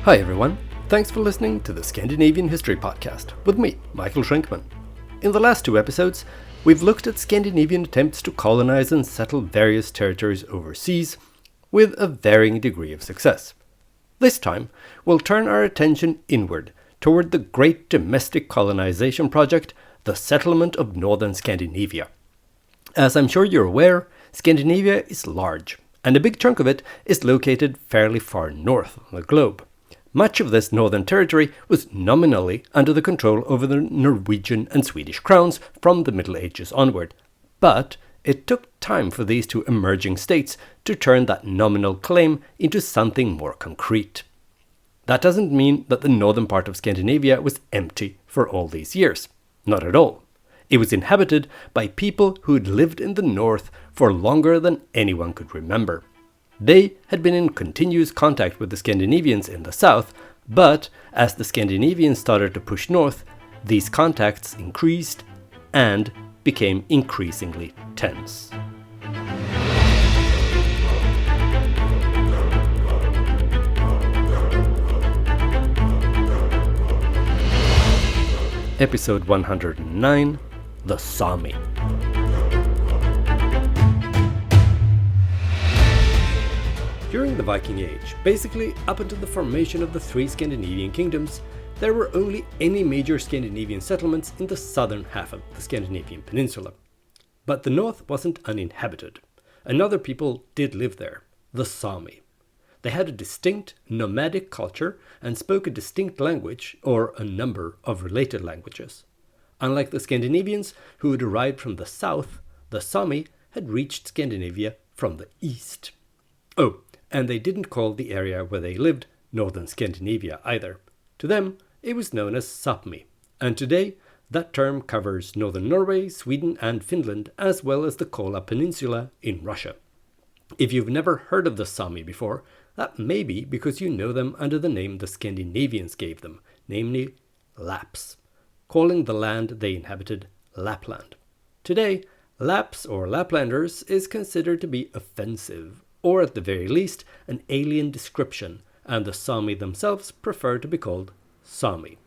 Hi everyone, thanks for listening to the Scandinavian History Podcast with me, Michael Schrenkman. In the last two episodes, we've looked at Scandinavian attempts to colonize and settle various territories overseas with a varying degree of success. This time, we'll turn our attention inward toward the great domestic colonization project, the settlement of northern Scandinavia. As I'm sure you're aware, Scandinavia is large, and a big chunk of it is located fairly far north on the globe. Much of this northern territory was nominally under the control of the Norwegian and Swedish crowns from the Middle Ages onward, but it took time for these two emerging states to turn that nominal claim into something more concrete. That doesn't mean that the northern part of Scandinavia was empty for all these years. Not at all. It was inhabited by people who had lived in the north for longer than anyone could remember. They had been in continuous contact with the Scandinavians in the south, but as the Scandinavians started to push north, these contacts increased and became increasingly tense. Episode 109, The Sami. During the Viking Age, basically up until the formation of the three Scandinavian kingdoms, there were only any major Scandinavian settlements in the southern half of the Scandinavian peninsula. But the north wasn't uninhabited. Another people did live there, the Sami. They had a distinct nomadic culture and spoke a distinct language, or a number of related languages. Unlike the Scandinavians, who had arrived from the south, the Sami had reached Scandinavia from the east. Oh, and they didn't call the area where they lived northern Scandinavia either. To them, it was known as Sapmi, and today that term covers northern Norway, Sweden and Finland, as well as the Kola Peninsula in Russia. If you've never heard of the Sami before, that may be because you know them under the name the Scandinavians gave them, namely Lapps, calling the land they inhabited Lapland. Today, Lapps or Laplanders is considered to be offensive, or at the very least, an alien description, and the Sami themselves prefer to be called Sami.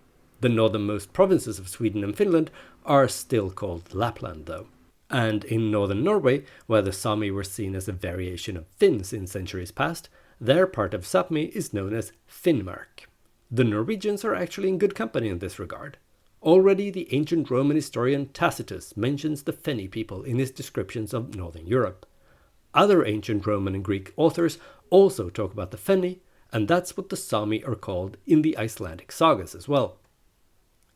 The northernmost provinces of Sweden and Finland are still called Lapland, though. And in northern Norway, where the Sami were seen as a variation of Finns in centuries past, their part of Sapmi is known as Finnmark. The Norwegians are actually in good company in this regard. Already the ancient Roman historian Tacitus mentions the Fenni people in his descriptions of northern Europe. Other ancient Roman and Greek authors also talk about the Fenni, and that's what the Sami are called in the Icelandic sagas as well.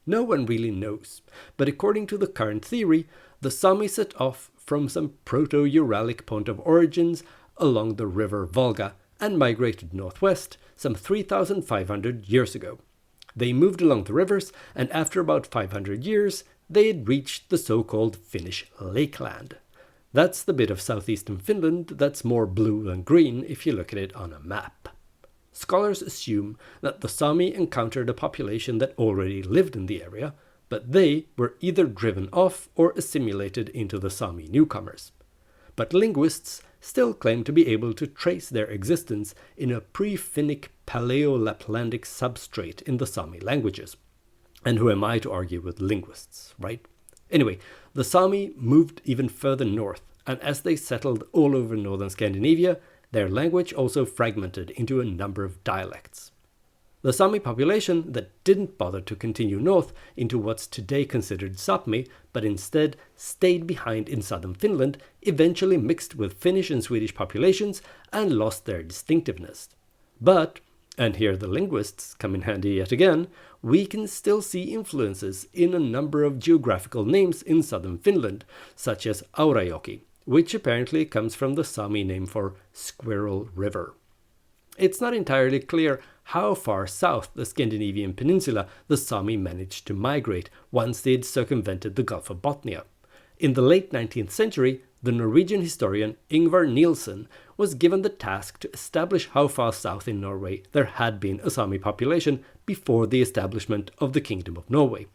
No one really knows, but according to the current theory, the Sami set off from some Proto-Uralic point of origins along the river Volga and migrated northwest some 3,500 years ago. They moved along the rivers, and after about 500 years, they had reached the so-called Finnish Lakeland. That's the bit of southeastern Finland that's more blue than green if you look at it on a map. Scholars assume that the Sami encountered a population that already lived in the area, but they were either driven off or assimilated into the Sami newcomers. But linguists still claim to be able to trace their existence in a pre-Finnic Paleo-Laplandic substrate in the Sami languages. And who am I to argue with linguists, right? Anyway, the Sami moved even further north, and as they settled all over northern Scandinavia, their language also fragmented into a number of dialects. The Sami population that didn't bother to continue north into what's today considered Sapmi, but instead stayed behind in southern Finland, eventually mixed with Finnish and Swedish populations and lost their distinctiveness. But, and here the linguists come in handy yet again, we can still see influences in a number of geographical names in southern Finland, such as Aurajoki, which apparently comes from the Sami name for Squirrel River. It's not entirely clear how far south the Scandinavian peninsula the Sami managed to migrate once they had circumvented the Gulf of Bothnia. In the late 19th century, the Norwegian historian Ingvar Nielsen was given the task to establish how far south in Norway there had been a Sami population before the establishment of the Kingdom of Norway.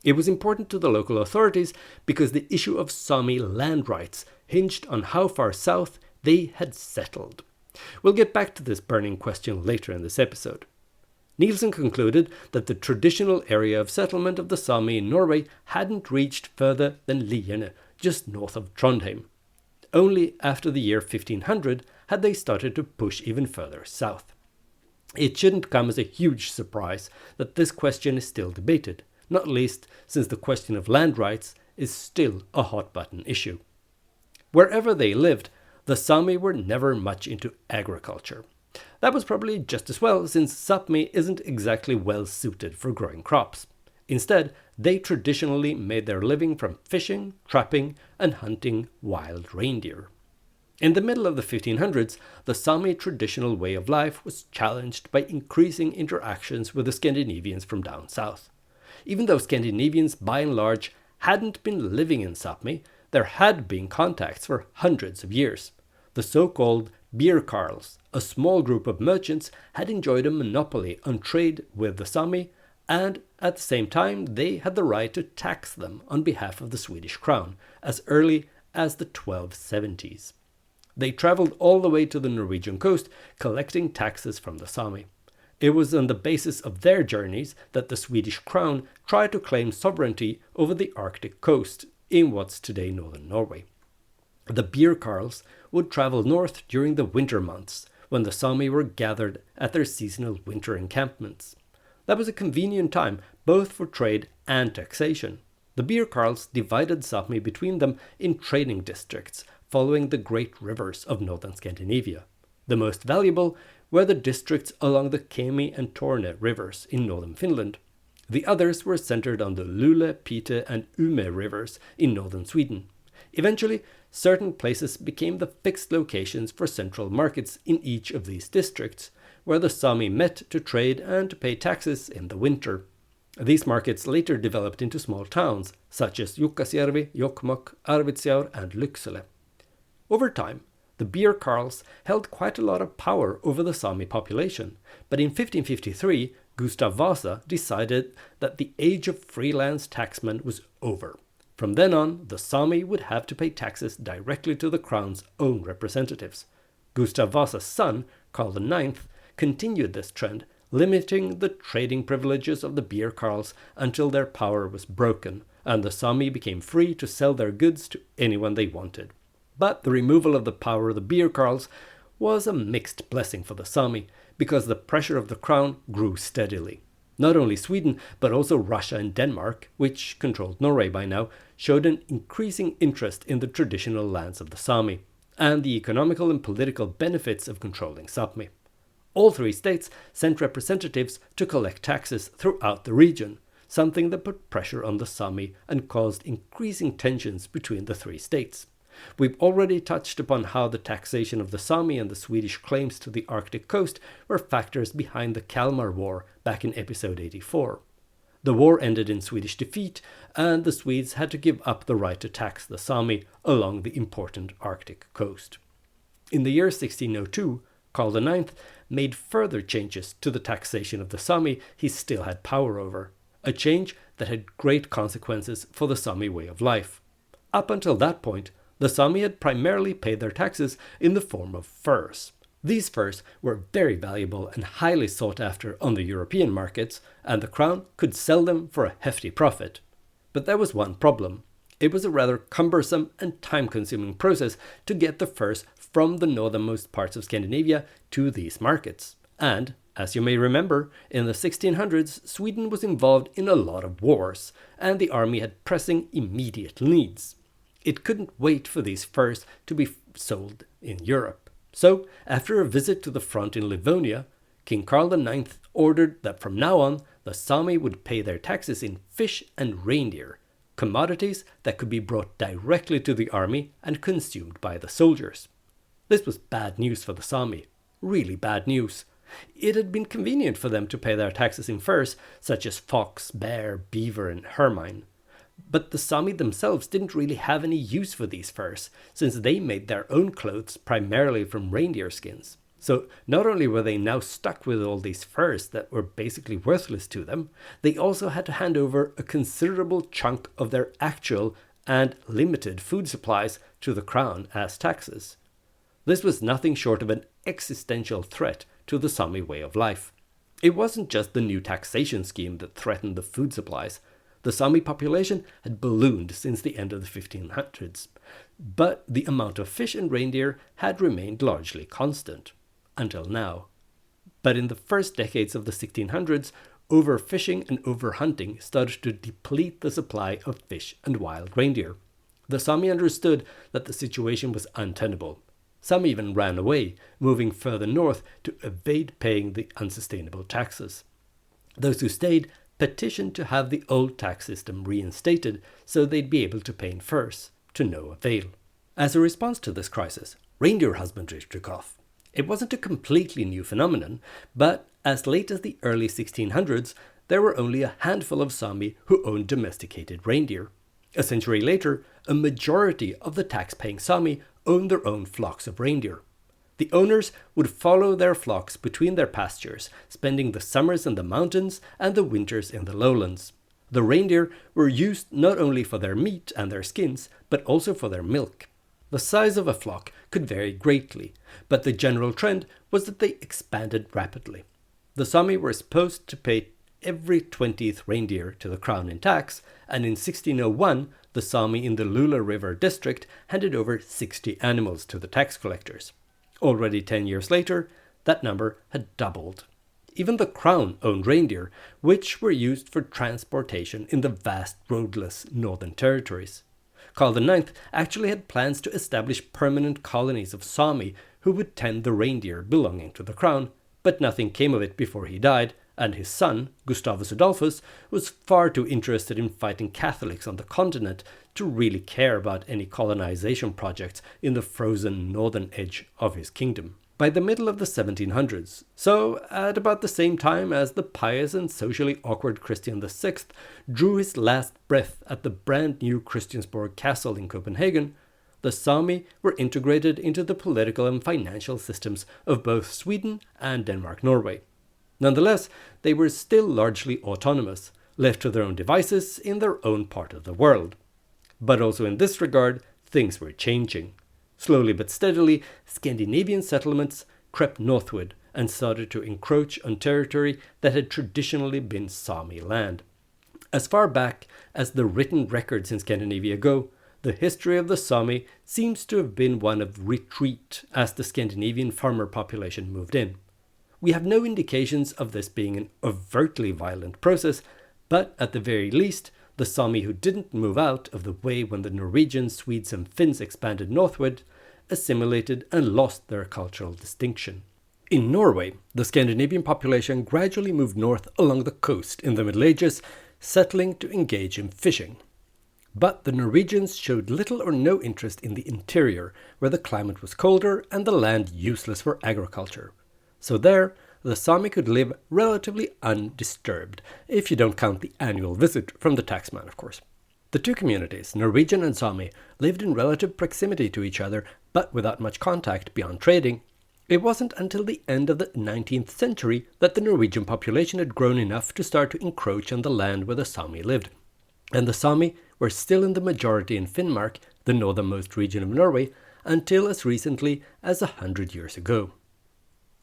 It was important to the local authorities because the issue of Sami land rights hinged on how far south they had settled. We'll get back to this burning question later in this episode. Nielsen concluded that the traditional area of settlement of the Sami in Norway hadn't reached further than Lierne, just north of Trondheim. Only after the year 1500 had they started to push even further south. It shouldn't come as a huge surprise that this question is still debated, not least since the question of land rights is still a hot-button issue. Wherever they lived, the Sami were never much into agriculture. That was probably just as well, since Sápmi isn't exactly well suited for growing crops. Instead, they traditionally made their living from fishing, trapping, and hunting wild reindeer. In the middle of the 1500s, the Sami traditional way of life was challenged by increasing interactions with the Scandinavians from down south. Even though Scandinavians by and large hadn't been living in Sápmi, there had been contacts for hundreds of years. The so-called beer carls, a small group of merchants, had enjoyed a monopoly on trade with the Sami, and at the same time they had the right to tax them on behalf of the Swedish crown as early as the 1270s. They traveled all the way to the Norwegian coast, collecting taxes from the Sami. It was on the basis of their journeys that the Swedish crown tried to claim sovereignty over the Arctic coast in what's today northern Norway. The beer carls would travel north during the winter months, when the Sami were gathered at their seasonal winter encampments. That was a convenient time both for trade and taxation. The beer carls divided Sápmi between them in trading districts, following the great rivers of northern Scandinavia. The most valuable were the districts along the Kemi and Torne rivers in northern Finland. The others were centered on the Lule, Pite, and Ume rivers in northern Sweden. Eventually, certain places became the fixed locations for central markets in each of these districts, where the Sami met to trade and to pay taxes in the winter. These markets later developed into small towns, such as Jukkasjärvi, Jokkmokk, Arvidsjaur, and Lycksele. Over time, the beer carls held quite a lot of power over the Sami population, but in 1553, Gustav Vasa decided that the age of freelance taxmen was over. From then on, the Sami would have to pay taxes directly to the crown's own representatives. Gustav Vasa's son, Karl IX, continued this trend, limiting the trading privileges of the beer carls until their power was broken, and the Sami became free to sell their goods to anyone they wanted. But the removal of the power of the beer carls was a mixed blessing for the Sami, because the pressure of the crown grew steadily. Not only Sweden, but also Russia and Denmark, which controlled Norway by now, showed an increasing interest in the traditional lands of the Sami, and the economical and political benefits of controlling Sápmi. All three states sent representatives to collect taxes throughout the region, something that put pressure on the Sami and caused increasing tensions between the three states. We've already touched upon how the taxation of the Sami and the Swedish claims to the Arctic coast were factors behind the Kalmar War back in episode 84. The war ended in Swedish defeat, and the Swedes had to give up the right to tax the Sami along the important Arctic coast. In the year 1602, Karl IX made further changes to the taxation of the Sami he still had power over, a change that had great consequences for the Sami way of life. Up until that point, the Sami had primarily paid their taxes in the form of furs. These furs were very valuable and highly sought after on the European markets, and the crown could sell them for a hefty profit. But there was one problem. It was a rather cumbersome and time-consuming process to get the furs from the northernmost parts of Scandinavia to these markets. And, as you may remember, in the 1600s, Sweden was involved in a lot of wars, and the army had pressing immediate needs. It couldn't wait for these furs to be sold in Europe. So, after a visit to the front in Livonia, King Karl IX ordered that from now on, the Sami would pay their taxes in fish and reindeer, commodities that could be brought directly to the army and consumed by the soldiers. This was bad news for the Sami, really bad news. It had been convenient for them to pay their taxes in furs, such as fox, bear, beaver, and hermine. But the Sami themselves didn't really have any use for these furs, since they made their own clothes primarily from reindeer skins. So not only were they now stuck with all these furs that were basically worthless to them, they also had to hand over a considerable chunk of their actual and limited food supplies to the crown as taxes. This was nothing short of an existential threat to the Sami way of life. It wasn't just the new taxation scheme that threatened the food supplies. The Sami population had ballooned since the end of the 1500s, but the amount of fish and reindeer had remained largely constant, until now. But in the first decades of the 1600s, overfishing and overhunting started to deplete the supply of fish and wild reindeer. The Sami understood that the situation was untenable. Some even ran away, moving further north to evade paying the unsustainable taxes. Those who stayed petitioned to have the old tax system reinstated so they'd be able to pay in furs, to no avail. As a response to this crisis, reindeer husbandry took off. It wasn't a completely new phenomenon, but as late as the early 1600s, there were only a handful of Sami who owned domesticated reindeer. A century later, a majority of the tax-paying Sami owned their own flocks of reindeer. The owners would follow their flocks between their pastures, spending the summers in the mountains and the winters in the lowlands. The reindeer were used not only for their meat and their skins, but also for their milk. The size of a flock could vary greatly, but the general trend was that they expanded rapidly. The Sami were supposed to pay every 20th reindeer to the crown in tax, and in 1601 the Sami in the Lula River district handed over 60 animals to the tax collectors. Already 10 years later, that number had doubled. Even the crown owned reindeer, which were used for transportation in the vast roadless northern territories. Karl IX actually had plans to establish permanent colonies of Sami who would tend the reindeer belonging to the crown, but nothing came of it before he died, and his son, Gustavus Adolphus, was far too interested in fighting Catholics on the continent to really care about any colonization projects in the frozen northern edge of his kingdom. By the middle of the 1700s, so at about the same time as the pious and socially awkward Christian VI drew his last breath at the brand new Christiansborg Castle in Copenhagen, the Sami were integrated into the political and financial systems of both Sweden and Denmark-Norway. Nonetheless, they were still largely autonomous, left to their own devices in their own part of the world. But also in this regard, things were changing. Slowly but steadily, Scandinavian settlements crept northward and started to encroach on territory that had traditionally been Sami land. As far back as the written records in Scandinavia go, the history of the Sami seems to have been one of retreat as the Scandinavian farmer population moved in. We have no indications of this being an overtly violent process, but at the very least, the Sami who didn't move out of the way when the Norwegians, Swedes and Finns expanded northward assimilated and lost their cultural distinction. In Norway, the Scandinavian population gradually moved north along the coast in the Middle Ages, settling to engage in fishing. But the Norwegians showed little or no interest in the interior, where the climate was colder and the land useless for agriculture. So there, the Sami could live relatively undisturbed, if you don't count the annual visit from the taxman, of course. The two communities, Norwegian and Sami, lived in relative proximity to each other, but without much contact beyond trading. It wasn't until the end of the 19th century that the Norwegian population had grown enough to start to encroach on the land where the Sami lived. And the Sami were still in the majority in Finnmark, the northernmost region of Norway, until as recently as 100 years ago.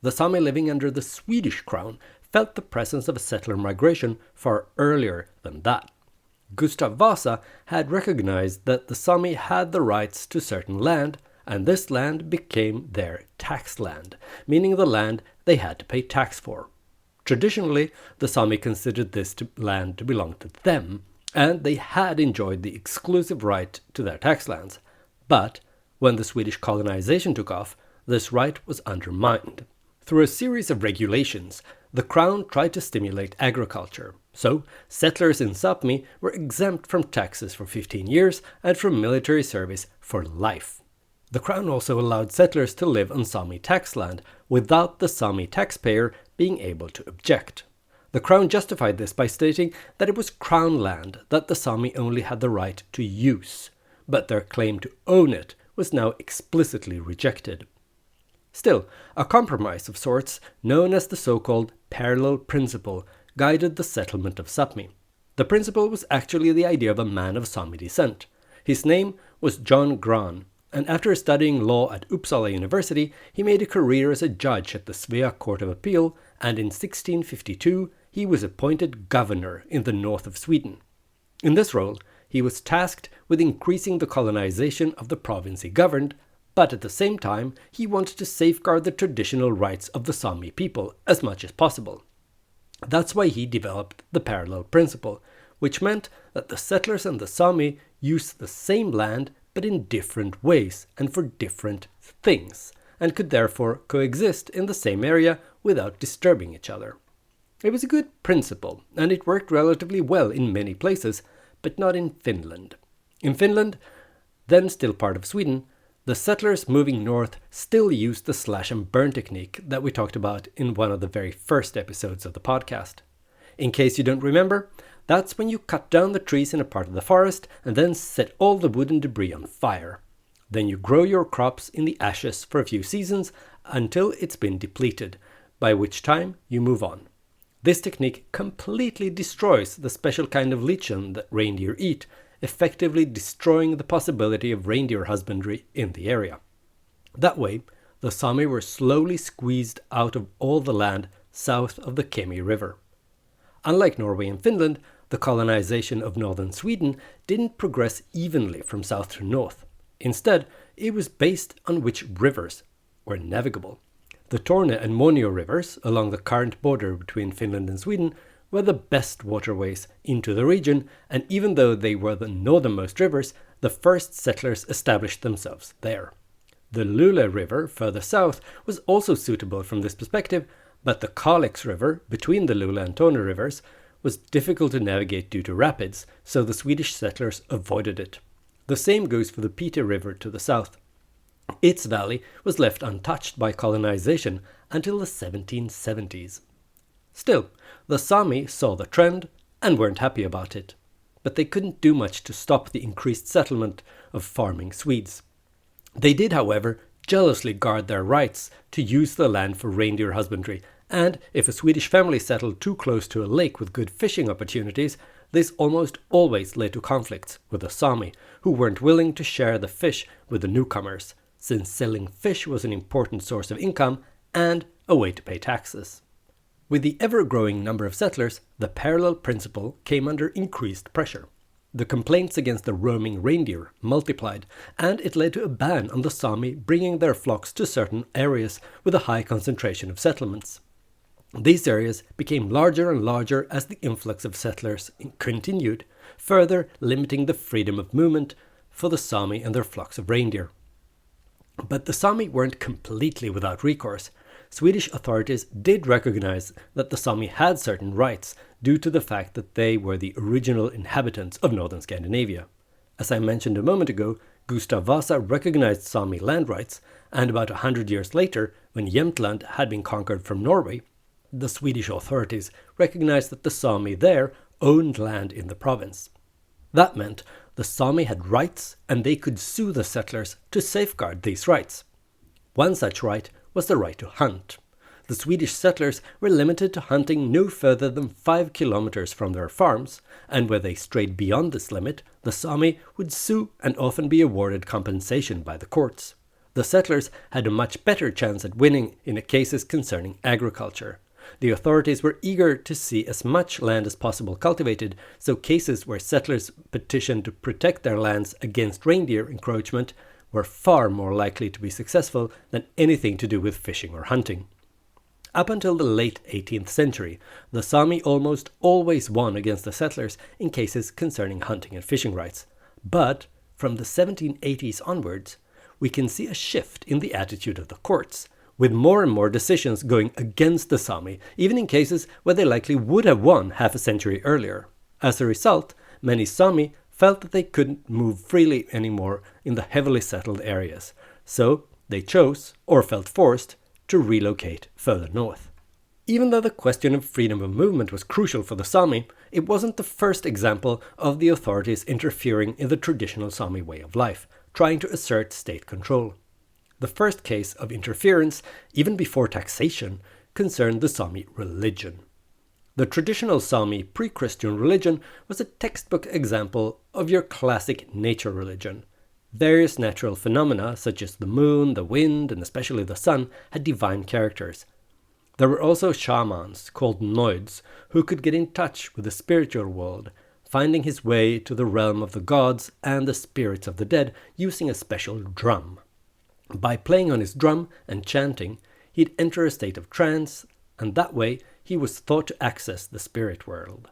The Sami living under the Swedish crown felt the presence of a settler migration far earlier than that. Gustav Vasa had recognized that the Sami had the rights to certain land, and this land became their tax land, meaning the land they had to pay tax for. Traditionally, the Sami considered this land to belong to them, and they had enjoyed the exclusive right to their tax lands. But when the Swedish colonization took off, this right was undermined. Through a series of regulations, the crown tried to stimulate agriculture. So, settlers in Sápmi were exempt from taxes for 15 years and from military service for life. The crown also allowed settlers to live on Sami tax land without the Sami taxpayer being able to object. The crown justified this by stating that it was crown land that the Sami only had the right to use, but their claim to own it was now explicitly rejected. Still, a compromise of sorts, known as the so-called parallel principle, guided the settlement of Sápmi. The principle was actually the idea of a man of Sami descent. His name was John Gran, and after studying law at Uppsala University, he made a career as a judge at the Svea Court of Appeal, and in 1652 he was appointed governor in the north of Sweden. In this role, he was tasked with increasing the colonization of the province he governed, but at the same time he wanted to safeguard the traditional rights of the Sami people as much as possible. That's why he developed the parallel principle, which meant that the settlers and the Sami used the same land but in different ways and for different things, and could therefore coexist in the same area without disturbing each other. It was a good principle, and it worked relatively well in many places, but not in Finland. In Finland, then still part of Sweden, the settlers moving north still used the slash and burn technique that we talked about in one of the very first episodes of the podcast. In case you don't remember, that's when you cut down the trees in a part of the forest and then set all the wood and debris on fire. Then you grow your crops in the ashes for a few seasons until it's been depleted, by which time you move on. This technique completely destroys the special kind of lichen that reindeer eat, effectively destroying the possibility of reindeer husbandry in the area. That way, the Sami were slowly squeezed out of all the land south of the Kemi River. Unlike Norway and Finland, the colonization of northern Sweden didn't progress evenly from south to north. Instead, it was based on which rivers were navigable. The Torne and Monio rivers, along the current border between Finland and Sweden, were the best waterways into the region, and even though they were the northernmost rivers, the first settlers established themselves there. The Lule River, further south, was also suitable from this perspective, but the Kalix River, between the Lule and Torne rivers, was difficult to navigate due to rapids, so the Swedish settlers avoided it. The same goes for the Pite River to the south. Its valley was left untouched by colonization until the 1770s. Still, the Sami saw the trend and weren't happy about it, but they couldn't do much to stop the increased settlement of farming Swedes. They did, however, jealously guard their rights to use the land for reindeer husbandry, and if a Swedish family settled too close to a lake with good fishing opportunities, this almost always led to conflicts with the Sami, who weren't willing to share the fish with the newcomers, since selling fish was an important source of income and a way to pay taxes. With the ever-growing number of settlers, the parallel principle came under increased pressure. The complaints against the roaming reindeer multiplied, and it led to a ban on the Sami bringing their flocks to certain areas with a high concentration of settlements. These areas became larger and larger as the influx of settlers continued, further limiting the freedom of movement for the Sami and their flocks of reindeer. But the Sami weren't completely without recourse. Swedish authorities did recognize that the Sami had certain rights due to the fact that they were the original inhabitants of northern Scandinavia. As I mentioned a moment ago, Gustav Vasa recognized Sami land rights, and about 100 years later, when Jämtland had been conquered from Norway, the Swedish authorities recognized that the Sami there owned land in the province. That meant the Sami had rights, and they could sue the settlers to safeguard these rights. One such right was the right to hunt. The Swedish settlers were limited to hunting no further than 5 kilometers from their farms, and where they strayed beyond this limit, the Sami would sue and often be awarded compensation by the courts. The settlers had a much better chance at winning in cases concerning agriculture. The authorities were eager to see as much land as possible cultivated, so cases where settlers petitioned to protect their lands against reindeer encroachment were far more likely to be successful than anything to do with fishing or hunting. Up until the late 18th century, the Sami almost always won against the settlers in cases concerning hunting and fishing rights. But from the 1780s onwards, we can see a shift in the attitude of the courts, with more and more decisions going against the Sami, even in cases where they likely would have won half a century earlier. As a result, many Sami felt that they couldn't move freely anymore in the heavily settled areas, so they chose, or felt forced, to relocate further north. Even though the question of freedom of movement was crucial for the Sami, it wasn't the first example of the authorities interfering in the traditional Sami way of life, trying to assert state control. The first case of interference, even before taxation, concerned the Sami religion. The traditional Sami pre-Christian religion was a textbook example of your classic nature religion. Various natural phenomena, such as the moon, the wind, and especially the sun, had divine characters. There were also shamans, called Noids, who could get in touch with the spiritual world, finding his way to the realm of the gods and the spirits of the dead using a special drum. By playing on his drum and chanting, he'd enter a state of trance, and that way he was thought to access the spirit world.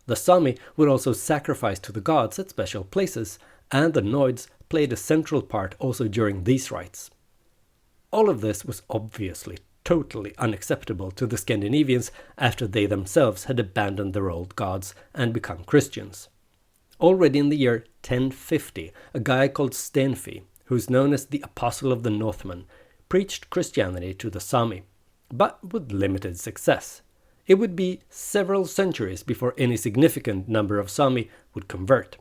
The Sami would also sacrifice to the gods at special places, and the Noids played a central part also during these rites. All of this was obviously totally unacceptable to the Scandinavians after they themselves had abandoned their old gods and become Christians. Already in the year 1050, a guy called Stenfi, who is known as the Apostle of the Northmen, preached Christianity to the Sami, but with limited success. It would be several centuries before any significant number of Sami would convert.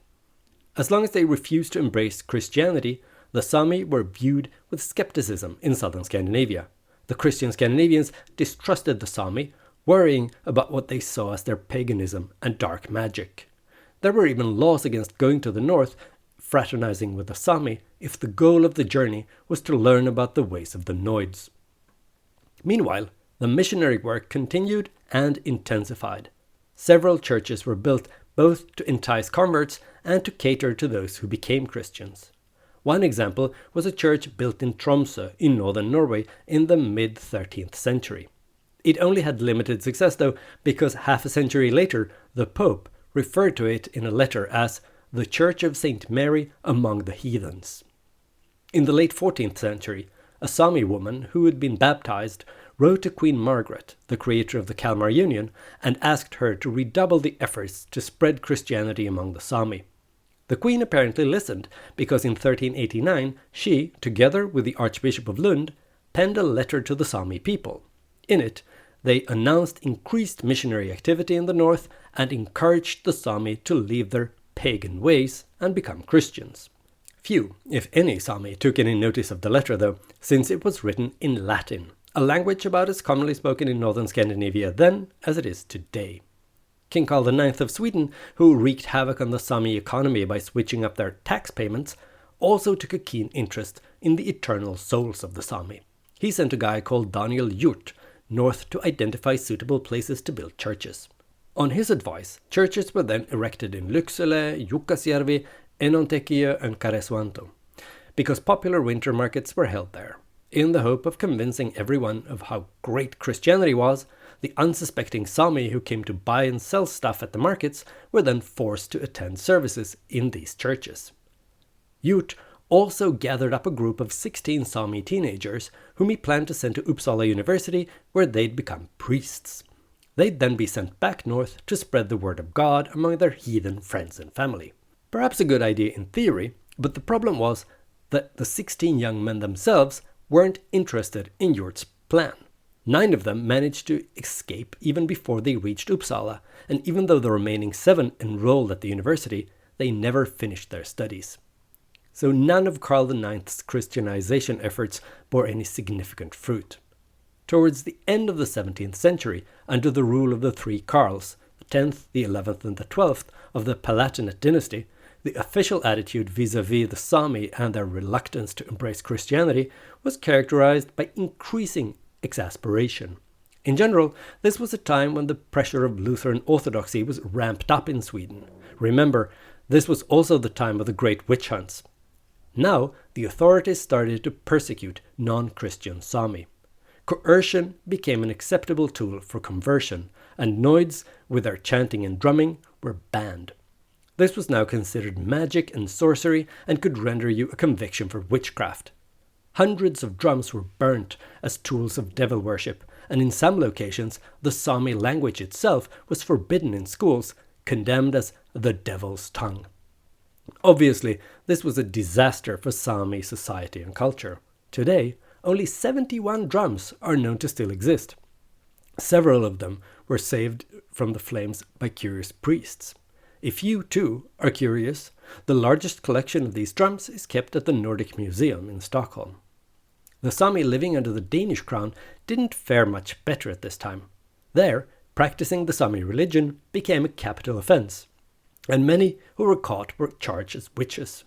As long as they refused to embrace Christianity, the Sami were viewed with skepticism in southern Scandinavia. The Christian Scandinavians distrusted the Sami, worrying about what they saw as their paganism and dark magic. There were even laws against going to the north, fraternizing with the Sami, if the goal of the journey was to learn about the ways of the Noids. Meanwhile, the missionary work continued and intensified. Several churches were built both to entice converts and to cater to those who became Christians. One example was a church built in Tromsø in northern Norway in the mid-13th century. It only had limited success though, because half a century later the Pope referred to it in a letter as the Church of St. Mary among the heathens. In the late 14th century, a Sami woman who had been baptized wrote to Queen Margaret, the creator of the Kalmar Union, and asked her to redouble the efforts to spread Christianity among the Sami. The Queen apparently listened, because in 1389 she, together with the Archbishop of Lund, penned a letter to the Sami people. In it, they announced increased missionary activity in the north and encouraged the Sami to leave their pagan ways and become Christians. Few, if any, Sami took any notice of the letter though, since it was written in Latin, a language about as commonly spoken in northern Scandinavia then as it is today. King Carl IX of Sweden, who wreaked havoc on the Sami economy by switching up their tax payments, also took a keen interest in the eternal souls of the Sami. He sent a guy called Daniel Hjort north to identify suitable places to build churches. On his advice, churches were then erected in Lycksele, Jukkasjärvi, Enontekiö and Karesuanto, because popular winter markets were held there. In the hope of convincing everyone of how great Christianity was, the unsuspecting Sami who came to buy and sell stuff at the markets were then forced to attend services in these churches. Hjort also gathered up a group of 16 Sami teenagers whom he planned to send to Uppsala University, where they'd become priests. They'd then be sent back north to spread the word of God among their heathen friends and family. Perhaps a good idea in theory, but the problem was that the 16 young men themselves weren't interested in Hjort's plan. 9 of them managed to escape even before they reached Uppsala, and even though the remaining 7 enrolled at the university, they never finished their studies. So none of Karl IX's Christianization efforts bore any significant fruit. Towards the end of the 17th century, under the rule of the 3 Karls, the 10th, the 11th and the 12th of the Palatinate dynasty, the official attitude vis-à-vis the Sami and their reluctance to embrace Christianity was characterized by increasing exasperation. In general, this was a time when the pressure of Lutheran orthodoxy was ramped up in Sweden. Remember, this was also the time of the great witch hunts. Now, the authorities started to persecute non-Christian Sami. Coercion became an acceptable tool for conversion, and Noids, with their chanting and drumming, were banned. This was now considered magic and sorcery and could render you a conviction for witchcraft. Hundreds of drums were burnt as tools of devil worship, and in some locations the Sami language itself was forbidden in schools, condemned as the devil's tongue. Obviously, this was a disaster for Sami society and culture. Today, only 71 drums are known to still exist. Several of them were saved from the flames by curious priests. If you, too, are curious, the largest collection of these drums is kept at the Nordic Museum in Stockholm. The Sami living under the Danish crown didn't fare much better at this time. There, practicing the Sami religion became a capital offense, and many who were caught were charged as witches.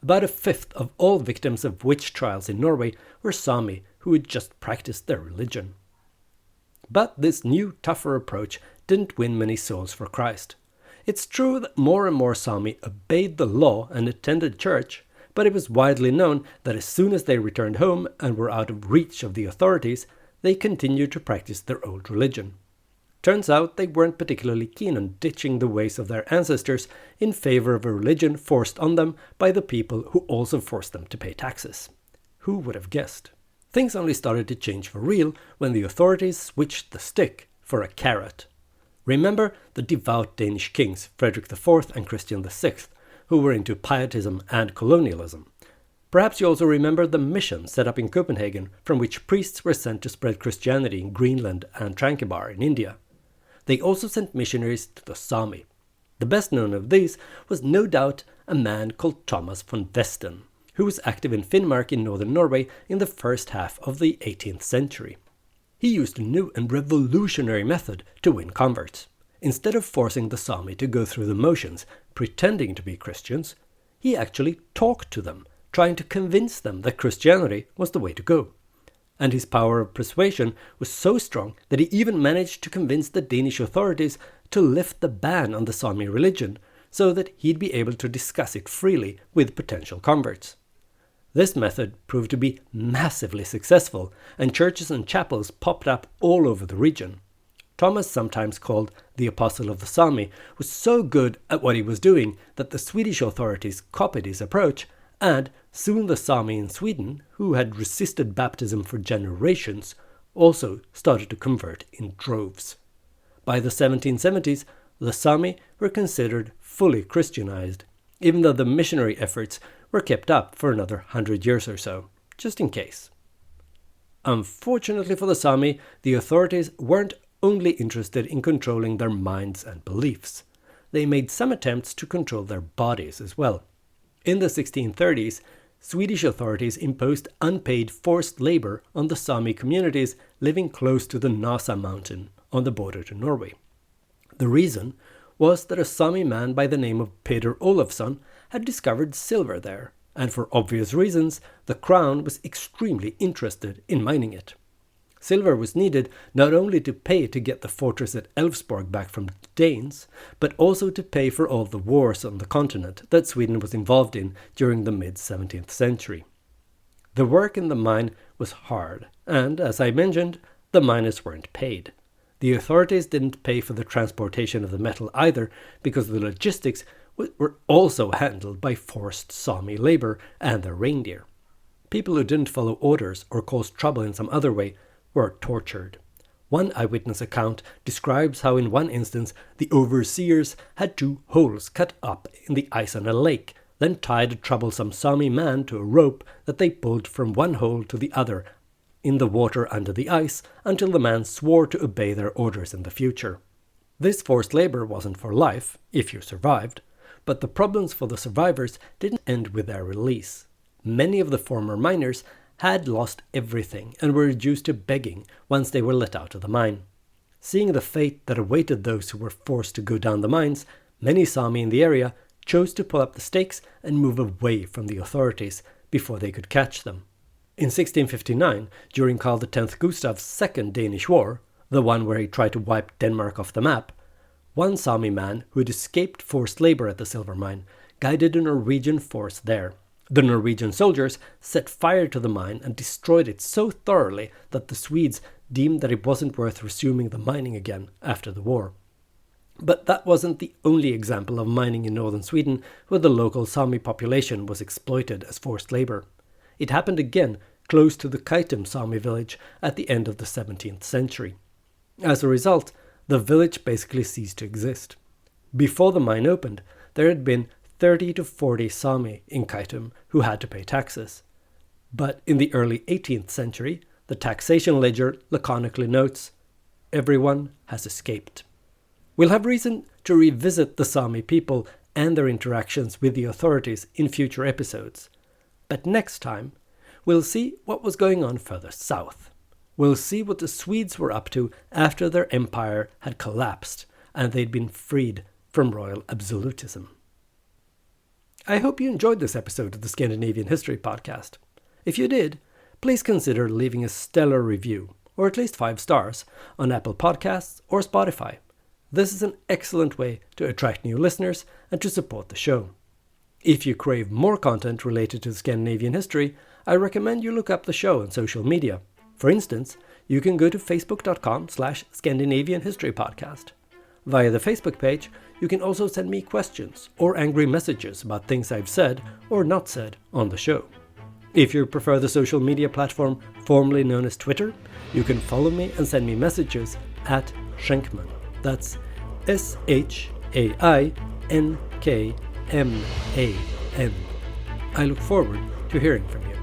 About a fifth of all victims of witch trials in Norway were Sami who had just practiced their religion. But this new, tougher approach didn't win many souls for Christ. It's true that more and more Sami obeyed the law and attended church, but it was widely known that as soon as they returned home and were out of reach of the authorities, they continued to practice their old religion. Turns out they weren't particularly keen on ditching the ways of their ancestors in favor of a religion forced on them by the people who also forced them to pay taxes. Who would have guessed? Things only started to change for real when the authorities switched the stick for a carrot. Remember the devout Danish kings Frederick IV and Christian VI, who were into pietism and colonialism. Perhaps you also remember the mission set up in Copenhagen, from which priests were sent to spread Christianity in Greenland and Tranquebar in India. They also sent missionaries to the Sami. The best known of these was no doubt a man called Thomas von Westen, who was active in Finnmark in northern Norway in the first half of the 18th century. He used a new and revolutionary method to win converts. Instead of forcing the Sami to go through the motions, pretending to be Christians, he actually talked to them, trying to convince them that Christianity was the way to go. And his power of persuasion was so strong that he even managed to convince the Danish authorities to lift the ban on the Sami religion, so that he'd be able to discuss it freely with potential converts. This method proved to be massively successful, and churches and chapels popped up all over the region. Thomas, sometimes called the Apostle of the Sami, was so good at what he was doing that the Swedish authorities copied his approach, and soon the Sami in Sweden, who had resisted baptism for generations, also started to convert in droves. By the 1770s, the Sami were considered fully Christianized, even though the missionary efforts were kept up for another 100 years or so, just in case. Unfortunately for the Sami, the authorities weren't only interested in controlling their minds and beliefs. They made some attempts to control their bodies as well. In the 1630s, Swedish authorities imposed unpaid forced labor on the Sami communities living close to the Nasa mountain on the border to Norway. The reason was that a Sami man by the name of Peder Olofsson had discovered silver there, and for obvious reasons, the crown was extremely interested in mining it. Silver was needed not only to pay to get the fortress at Elfsborg back from the Danes, but also to pay for all the wars on the continent that Sweden was involved in during the mid-17th century. The work in the mine was hard, and, as I mentioned, the miners weren't paid. The authorities didn't pay for the transportation of the metal either, because the logistics were also handled by forced Sami labor and their reindeer. People who didn't follow orders or caused trouble in some other way were tortured. One eyewitness account describes how in one instance the overseers had 2 holes cut up in the ice on a lake, then tied a troublesome Sami man to a rope that they pulled from one hole to the other in the water under the ice until the man swore to obey their orders in the future. This forced labor wasn't for life, if you survived, but the problems for the survivors didn't end with their release. Many of the former miners had lost everything and were reduced to begging once they were let out of the mine. Seeing the fate that awaited those who were forced to go down the mines, many Sami in the area chose to pull up the stakes and move away from the authorities before they could catch them. In 1659, during Karl X Gustav's Second Danish War, the one where he tried to wipe Denmark off the map, one Sami man who had escaped forced labor at the silver mine guided a Norwegian force there. The Norwegian soldiers set fire to the mine and destroyed it so thoroughly that the Swedes deemed that it wasn't worth resuming the mining again after the war. But that wasn't the only example of mining in northern Sweden where the local Sami population was exploited as forced labor. It happened again close to the Kaitum Sami village at the end of the 17th century. As a result, the village basically ceased to exist. Before the mine opened, there had been 30 to 40 Sami in Kaitum who had to pay taxes. But in the early 18th century, the taxation ledger laconically notes, "Everyone has escaped." We'll have reason to revisit the Sami people and their interactions with the authorities in future episodes. But next time, we'll see what was going on further south. We'll see what the Swedes were up to after their empire had collapsed and they'd been freed from royal absolutism. I hope you enjoyed this episode of the Scandinavian History Podcast. If you did, please consider leaving a stellar review, or at least 5 stars, on Apple Podcasts or Spotify. This is an excellent way to attract new listeners and to support the show. If you crave more content related to Scandinavian history, I recommend you look up the show on social media. For instance, you can go to facebook.com/Scandinavian History Podcast. Via the Facebook page, you can also send me questions or angry messages about things I've said or not said on the show. If you prefer the social media platform formerly known as Twitter, you can follow me and send me messages at Schenkman. That's SHAINKMAN. I look forward to hearing from you.